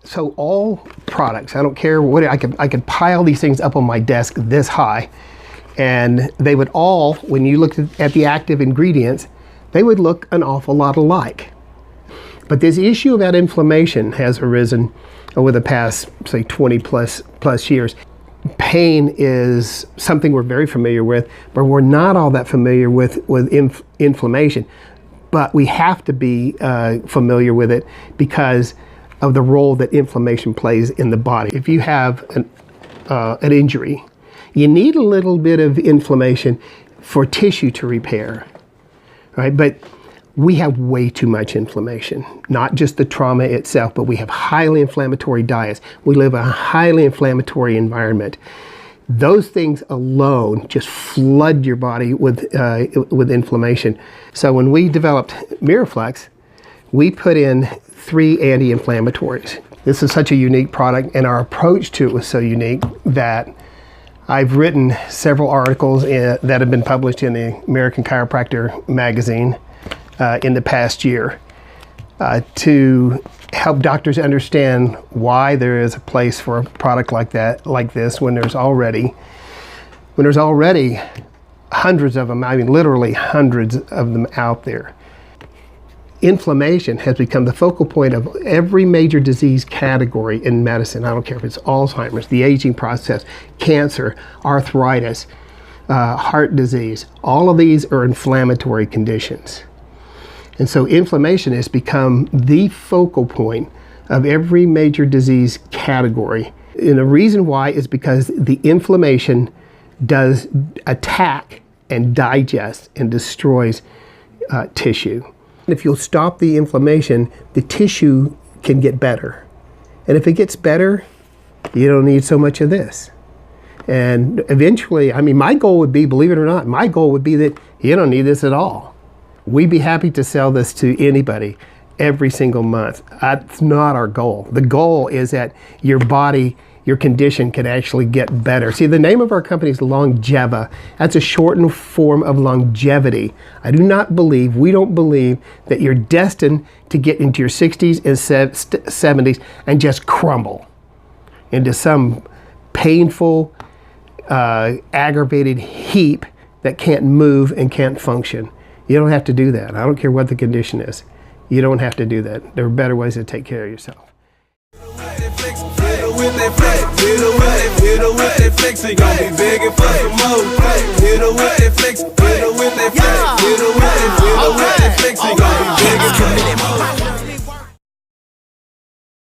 So all products, I don't care what, I could pile these things up on my desk this high, and they would all, when you looked at the active ingredients, they would look an awful lot alike. But this issue about inflammation has arisen over the past, say, 20 plus years. Pain is something we're very familiar with, but we're not all that familiar with inflammation. But we have to be familiar with it because of the role that inflammation plays in the body. If you have an injury, you need a little bit of inflammation for tissue to repair, right? But we have way too much inflammation, not just the trauma itself, but we have highly inflammatory diets. We live in a highly inflammatory environment. Those things alone just flood your body with inflammation. So when we developed Miraflex, we put in 3 anti-inflammatories. This is such a unique product, and our approach to it was so unique that I've written several articles that have been published in the American Chiropractor magazine in the past year to help doctors understand why there is a place for a product like this when there's already hundreds of them, I mean literally hundreds of them out there. Inflammation has become the focal point of every major disease category in medicine. I don't care if it's Alzheimer's, the aging process, cancer, arthritis, heart disease. All of these are inflammatory conditions. And so inflammation has become the focal point of every major disease category. And the reason why is because the inflammation does attack and digest and destroys tissue. If you'll stop the inflammation, the tissue can get better. And if it gets better, you don't need so much of this. And eventually, I mean, my goal would be, believe it or not, my goal would be that you don't need this at all. We'd be happy to sell this to anybody every single month. That's not our goal. The goal is that your body, your condition can actually get better. See, the name of our company is Longeva. That's a shortened form of longevity. We don't believe that you're destined to get into your 60s and 70s and just crumble into some painful, aggravated heap that can't move and can't function. You don't have to do that. I don't care what the condition is. You don't have to do that. There are better ways to take care of yourself. With that flex, hit her with that flex, he gon' be begging for some more. Hit her with that flex, hit her with that flex, hit her with that flex, he gon' be begging